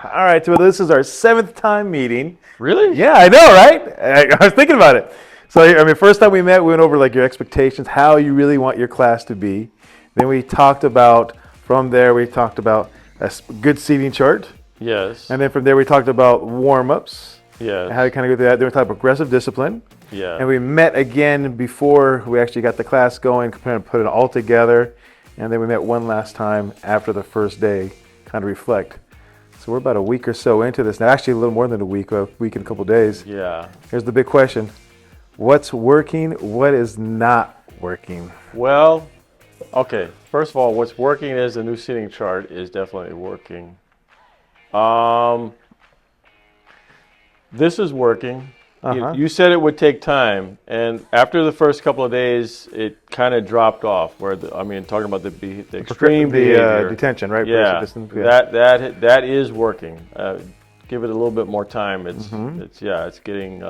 All right, so this is our 7th time meeting. Really? Yeah, I know, right? I was thinking about it. So, I mean, first time we met, we went over like your expectations, how you really want your class to be. Then we talked about, from there, we talked about good seating chart. Yes. And then from there, we talked about warm-ups, and how you Yes. kind of go through that. Then we talked about progressive discipline. Yeah. And we met again before we actually got the class going, kind of put it all together. And then we met one last time after the first day, kind of reflect. So we're about a week or so into this now. Actually, a little more than a week and a couple days. Yeah. Here's the big question. What's working? What is not working? Well, okay. First of all, what's working is the new seating chart is definitely working. This is working. You said it would take time, and after the first couple of days, it kind of dropped off. Talking about the extreme behavior. Detention, right? Yeah, that is working. Give it a little bit more time. It's getting.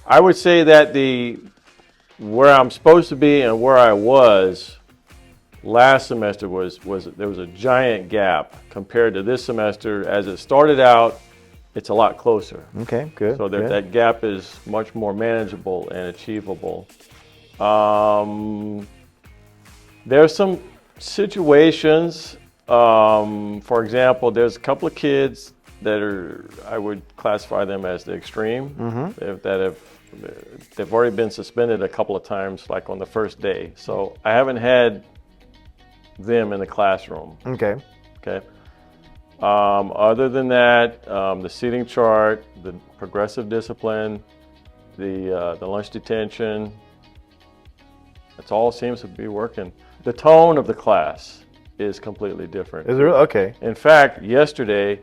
I would say that where I'm supposed to be and where I was last semester there was a giant gap compared to this semester. As it started out, it's a lot closer. Okay, good. So that gap is much more manageable and achievable. There's some situations, for example, there's a couple of kids that I would classify them as the extreme, they've already been suspended a couple of times, like on the first day. So I haven't had them in the classroom. Okay. Other than that, the seating chart, the progressive discipline, the lunch detention, it all seems to be working. The tone of the class is completely different. Is it really? Okay. In fact, yesterday,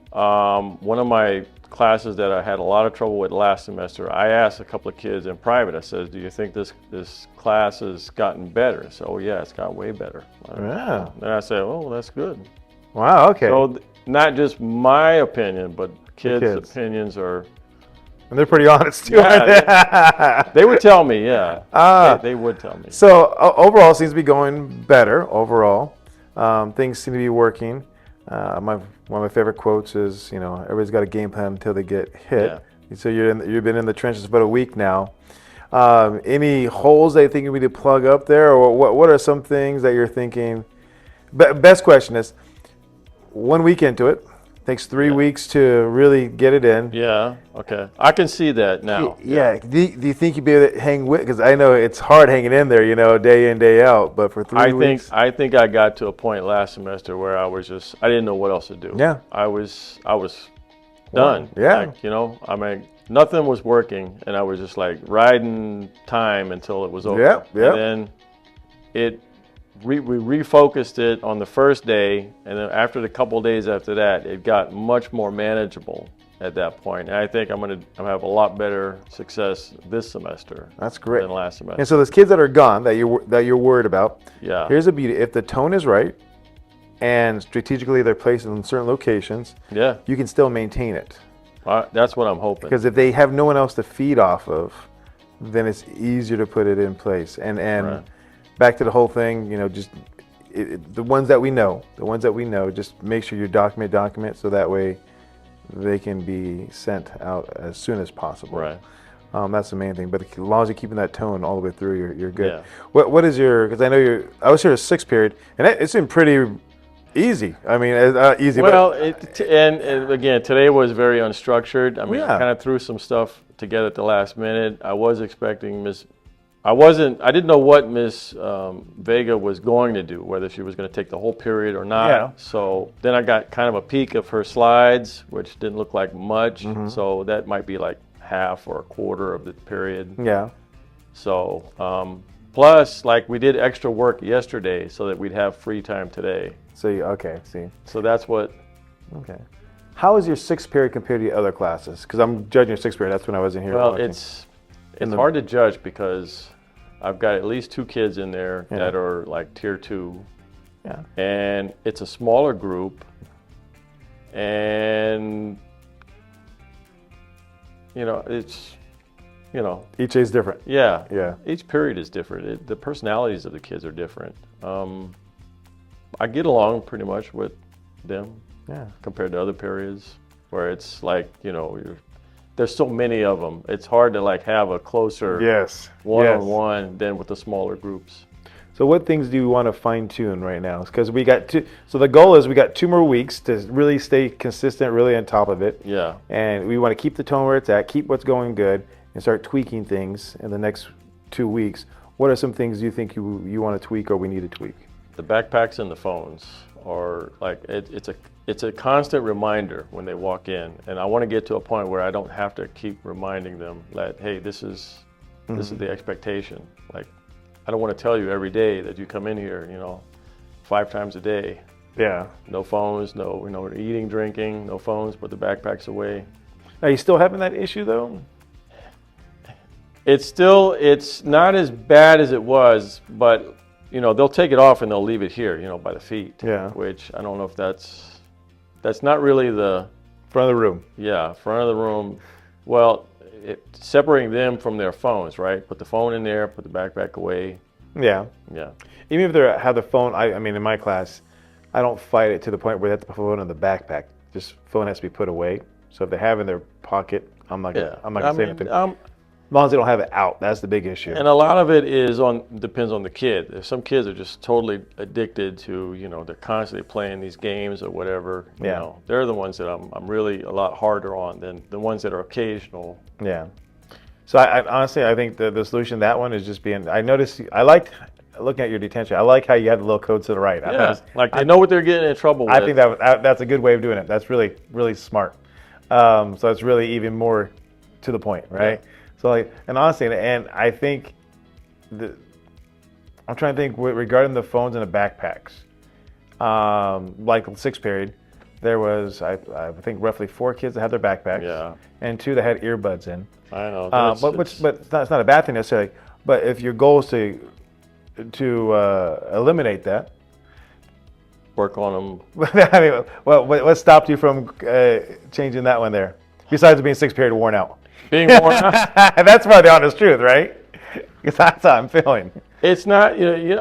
one of my classes that I had a lot of trouble with last semester, I asked a couple of kids in private, I said, do you think this class has gotten better? So, oh yeah, it's got way better. Yeah. And I said, oh, that's good. Wow, okay. So not just my opinion, but kids' opinions are... And they're pretty honest too. Yeah, they would tell me, yeah. They would tell me. So overall, it seems to be going better overall. Things seem to be working. One of my favorite quotes is, everybody's got a game plan until they get hit. Yeah. So you've been in the trenches about a week now. Any holes that you think you need to plug up there, or what are some things that you're thinking? Best question is, 1 week into it, takes 3 weeks to really get it in. Yeah, okay. I can see that now. Yeah. Do you think you'd be able to hang with? Because I know it's hard hanging in there, day in, day out. But for 3 weeks, I think I got to a point last semester where I didn't know what else to do. Yeah. I was done. Yeah. Nothing was working, and I was just like riding time until it was over. Yeah. And then we refocused it on the first day, and then after the couple days after that, it got much more manageable at that point. And I think I'm gonna have a lot better success this semester. That's great. Than last semester. And so those kids that are gone that you're worried about. Yeah. Here's the beauty: if the tone is right, and strategically they're placed in certain locations, yeah, you can still maintain it. That's what I'm hoping. Because if they have no one else to feed off of, then it's easier to put it in place. And Right. Back to the whole thing, the ones that we know, just make sure you document so that way they can be sent out as soon as possible. Right. That's the main thing. But as long as you're keeping that tone all the way through, you're good. Yeah. What is your? Because I know I was here a 6th period, and it's been pretty easy. I mean, easy. Well, and again, today was very unstructured. I kind of threw some stuff together at the last minute. I was expecting I didn't know what Miss Vega was going to do, whether she was going to take the whole period or not. Yeah. So then I got kind of a peek of her slides, which didn't look like much. So that might be like half or a quarter of the period. Yeah. So plus, like, we did extra work yesterday so that we'd have free time today. So see. So that's what. Okay. How is your 6th period compared to your other classes? Because I'm judging your 6th period. That's when I was in here. Well, it's hard to judge because I've got at least 2 kids in there that are like tier 2. Yeah. And it's a smaller group. And, it's, each day is different. Yeah. Yeah. Each period is different. The personalities of the kids are different. I get along pretty much with them. compared to other periods where it's like, there's so many of them. It's hard to like have a closer one-on-one than with the smaller groups. So what things do you want to fine tune right now? Because we got so the goal is we got 2 more weeks to really stay consistent, really on top of it. Yeah. And we want to keep the tone where it's at, keep what's going good, and start tweaking things in the next 2 weeks. What are some things you think you want to tweak or we need to tweak? The backpacks and the phones are like, it's a constant reminder when they walk in. And I want to get to a point where I don't have to keep reminding them that, hey, this is the expectation. Like, I don't want to tell you every day that you come in here, 5 times a day. Yeah. No phones, no, eating, drinking, no phones, but the backpack's away. Are you still having that issue though? It's not as bad as it was, but they'll take it off and they'll leave it here, by the feet. Yeah. Which I don't know if that's not really the front of the room. Yeah, front of the room. Well, separating them from their phones, right? Put the phone in there, put the backpack away. Yeah. Yeah. Even if they have the phone, I mean, in my class, I don't fight it to the point where they have to put the phone in the backpack. Just phone has to be put away. So if they have it in their pocket, I'm not gonna say anything. As long as they don't have it out, that's the big issue. And a lot of it depends on the kid. If some kids are just totally addicted to, they're constantly playing these games or whatever, they're the ones that I'm really a lot harder on than the ones that are occasional. Yeah. So I honestly, I think the solution to that one is just I liked looking at your detention. I like how you have the little code to the right. Yeah, they know what they're getting in trouble with. I think that's a good way of doing it. That's really, really smart. So it's really even more to the point, right? Yeah. So and honestly, and I think I'm trying to think regarding the phones and the backpacks. Like the 6th period, there was I think roughly 4 kids that had their backpacks, and 2 that had earbuds in. I know, but it's not a bad thing necessarily. But if your goal is to eliminate that, work on them. I mean, well, what stopped you from changing that one there? Besides being 6th period worn out. Being worn out. That's probably the honest truth, right? Because that's how I'm feeling. It's not,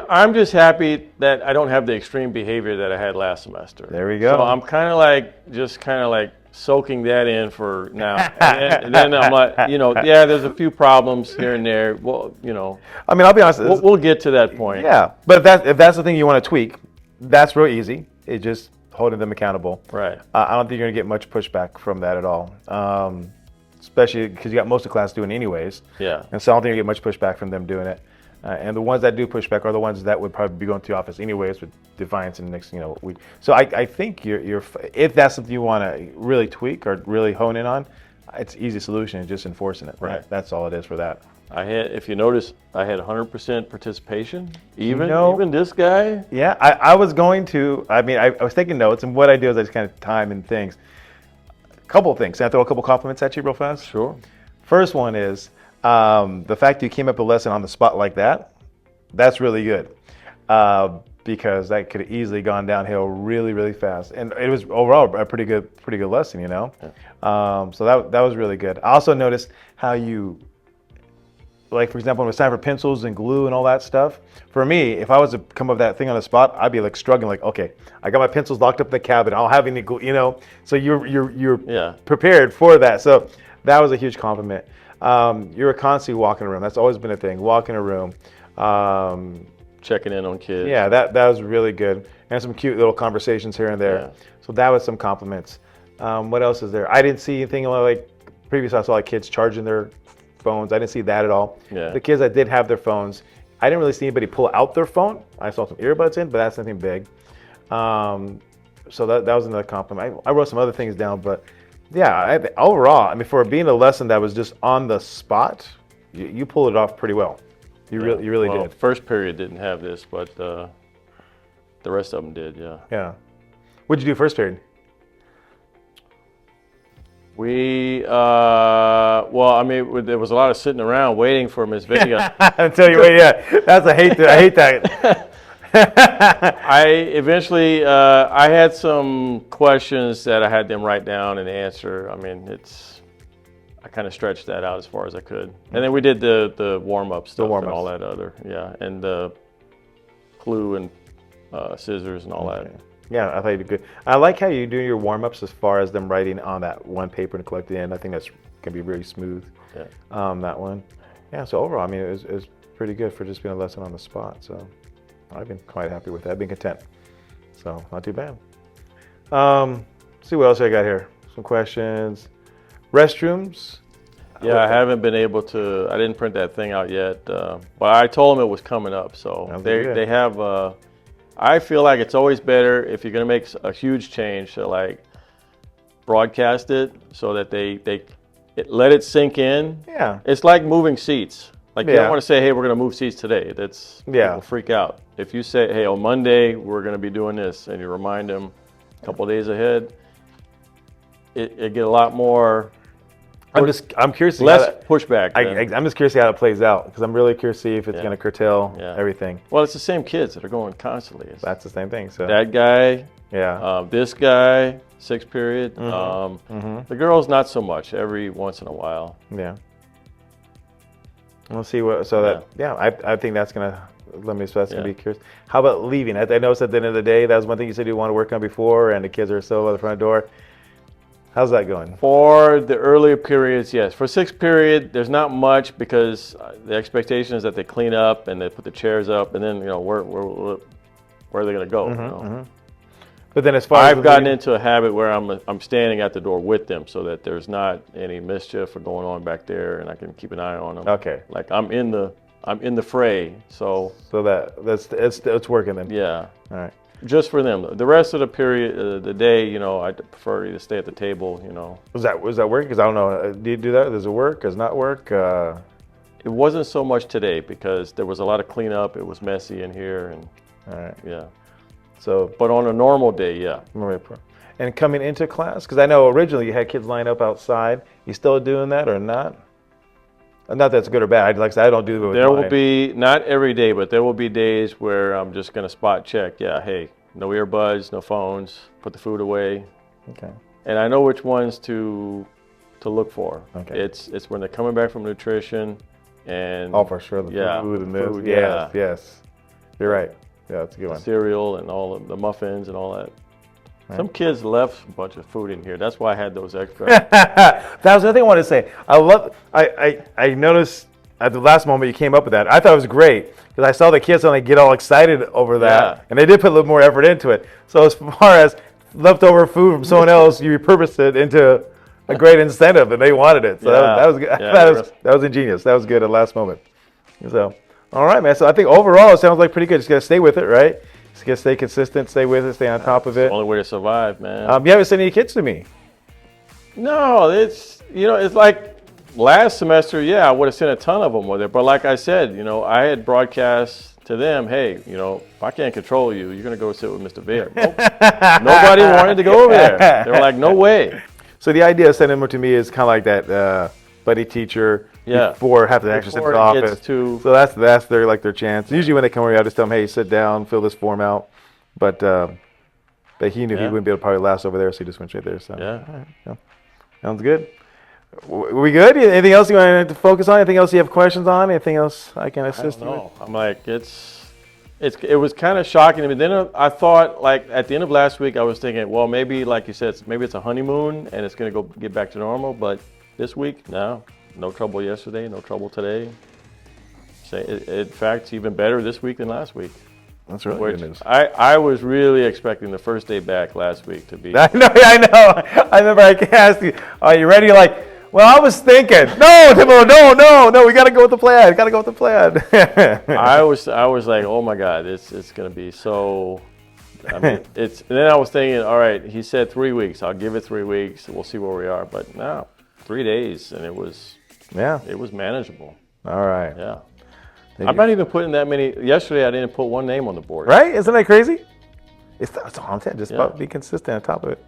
I'm just happy that I don't have the extreme behavior that I had last semester. There we go. So I'm kind of like soaking that in for now. And then I'm like, there's a few problems here and there. Well, I mean, I'll be honest. We'll get to that point. Yeah, but if that's the thing you want to tweak, that's real easy. It's just holding them accountable. Right. I don't think you're going to get much pushback from that at all. Especially because you got most of the class doing it anyways. Yeah. And so I don't think you get much pushback from them doing it. And the ones that do push back are the ones that would probably be going to the office anyways with defiance in the next week. So I think you're if that's something you want to really tweak or really hone in on, it's an easy solution. It's just enforcing it. Right. That's all it is for that. If you notice, I had 100% participation. Even this guy. Yeah, I was going to. I mean, I was taking notes, and what I do is I just kind of time and things. A couple of things. Can I throw a couple compliments at you real fast? Sure. First one is the fact you came up with a lesson on the spot like that. That's really good because that could have easily gone downhill really, really fast. And it was overall a pretty good lesson, Yeah. So that was really good. I also noticed how you, like for example, when it was time for pencils and glue and all that stuff. For me, if I was to come up with that thing on the spot, I'd be like struggling. Like, okay, I got my pencils locked up in the cabinet. I don't have any glue, So you're prepared for that. So that was a huge compliment. You're constantly walking a room. That's always been a thing. Walking a room. Checking in on kids. Yeah, that was really good. And some cute little conversations here and there. Yeah. So that was some compliments. What else is there? I didn't see anything like previously. I saw like kids charging their phones. I didn't see that at all. Yeah. The kids that did have their phones, I didn't really see anybody pull out their phone. I saw some earbuds in, but that's nothing big. So that was another compliment. I wrote some other things down, but yeah, overall, I mean, for being a lesson that was just on the spot, you pulled it off pretty well. You really did. First period didn't have this, but the rest of them did, yeah. Yeah. What'd you do first period? We, I mean, there was a lot of sitting around waiting for Miss Vega. Until you wait, yeah. I hate that. I eventually, I had some questions that I had them write down and answer. I mean, I kind of stretched that out as far as I could. And then we did the warm-up stuff and all that other, and the glue and scissors and all that. Yeah, I thought you did good. I like how you do your warm-ups as far as them writing on that one paper and collecting in. I think that's can be really smooth. Yeah. That one. Yeah, so overall, I mean, it was pretty good for just being a lesson on the spot. So I've been quite happy with that. I've been content. So not too bad. See what else I got here. Some questions. Restrooms. Yeah, I haven't been able to. I didn't print that thing out yet, but I told them it was coming up. So they have. I feel like it's always better if you're going to make a huge change to like broadcast it so that they let it sink in. Yeah. It's like moving seats. Like you don't want to say, hey, we're going to move seats today. That's people freak out. If you say, hey, on Monday we're going to be doing this, and you remind them a couple of days ahead, it get a lot more. I'm curious. Less pushback. I'm just curious how it plays out because I'm really curious to see if it's going to curtail everything. Well, it's the same kids that are going constantly. That's the same thing. So that guy, this guy, sixth period. The girls not so much. Every once in a while. Yeah. We'll see what. So I think that's gonna let me. So that's gonna be curious. How about leaving? I noticed at the end of the day that was one thing you said you want to work on before, and the kids are still at the front door. How's that going? For the earlier periods, yes. For sixth period, there's not much because the expectation is that they clean up and they put the chairs up, and then where are they going to go? But then, as far as I've gotten into a habit where I'm standing at the door with them so that there's not any mischief or going on back there, and I can keep an eye on them. Okay. Like I'm in the fray, so it's working then. Yeah. All right. Just for them. The rest of the period, the day, I prefer to stay at the table. Was that working? Because I don't know. Do you do that? Does it work? Does it not work? It wasn't so much today because there was a lot of cleanup. It was messy in here, and all right. Yeah. So, but on a normal day, yeah. And coming into class, because I know originally you had kids lined up outside. You still doing that or not? Not that's good or bad. Like I said, I don't do it with There will be, not every day, but there will be days where I'm just going to spot check. Yeah, hey, no earbuds, no phones, put the food away. Okay. And I know which ones to look for. Okay. It's when they're coming back from nutrition and for sure, the food and this. Food, yes. You're right. Yeah, that's a good one. Cereal and all of the muffins and all that. Right. Some kids left a bunch of food in here. That's why I had those extra. That was the other thing I wanted to say. I noticed at the last moment you came up with that. I thought it was great because I saw the kids suddenly get all excited over that, and they did put a little more effort into it. So as far as leftover food from someone else, you repurposed it into a great incentive, and they wanted it. So that was good. That was ingenious. That was good at the last moment. So, all right, man. So I think overall it sounds like pretty good. Just gotta stay with it, right? Just gotta stay consistent, stay with it, stay on top of it. It's the only way to survive, man. You haven't sent any kids to me. No, it's it's like last semester. Yeah, I would have sent a ton of them with it, but like I said, I had broadcast to them, hey, if I can't control you, you're gonna go sit with Mr. Baird. Nobody wanted to go over there. They were like, no way. So the idea of sending them to me is kind of like that buddy teacher before having to actually sit in the office. So that's their chance. Usually when they come over, I just tell them, hey, sit down, fill this form out. But he knew he wouldn't be able to probably last over there, so he just went straight there. So all right, sounds good. We good? Anything else you want to focus on? Anything else you have questions on? Anything else I can assist you with? I'm like, it was kind of shocking to me. Then I thought, like at the end of last week, I was thinking, well, maybe like you said, maybe it's a honeymoon and it's going to get back to normal. But this week, no trouble yesterday, no trouble today. In fact, it's even better this week than last week. That's really good news. I was really expecting the first day back last week to be. I know. I remember I asked you, are you ready? You're like, well, I was thinking, no, we got to go with the plan. I was like, oh my God, it's going to be so. I mean, and then I was thinking, all right, he said 3 weeks. I'll give it 3 weeks. We'll see where we are. But no, 3 days, and it was manageable. All right. Yeah. I'm not even putting that many. Yesterday, I didn't put one name on the board. Right? Isn't that crazy? It's all just about be consistent on top of it.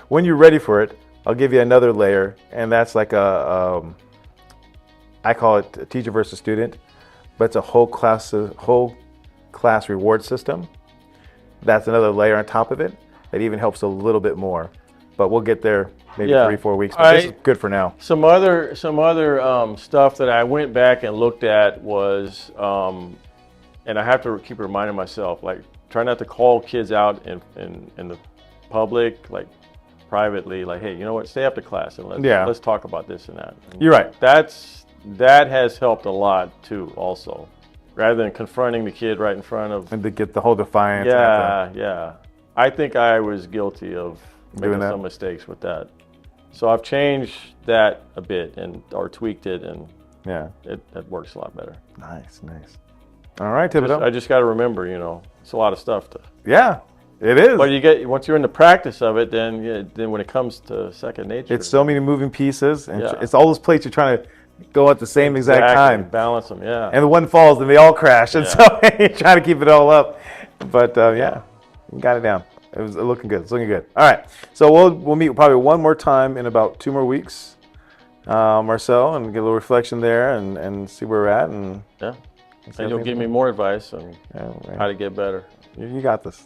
When you're ready for it, I'll give you another layer, and that's like I call it a teacher versus student, but it's a whole class reward system. That's another layer on top of it that even helps a little bit more. But we'll get there maybe 3-4 weeks. But this is good for now. Some other stuff that I went back and looked at was, and I have to keep reminding myself, like try not to call kids out in the public, like privately, like, hey, you know what, stay after class and let's talk about this and that. And You're right. that has helped a lot too, also, rather than confronting the kid right in front of. And to get the whole defiance. Yeah. I think I was guilty of making some mistakes with that. So I've changed that a bit or tweaked it, and it works a lot better. Nice. All right, Thibodeau. I just got to remember, it's a lot of stuff to. Yeah, it is. But once you're in the practice of it, then when it comes to second nature, it's so many moving pieces, and it's all those plates you're trying to go at the same exact time. Balance them, yeah. And the one falls, and they all crash, and so you're trying to keep it all up. But you got it down. It was looking good. It's looking good. All right, so we'll meet probably one more time in about 2 more weeks, Marcel, and get a little reflection there, and see where we're at, and and you'll give me more advice on how to get better. You got this.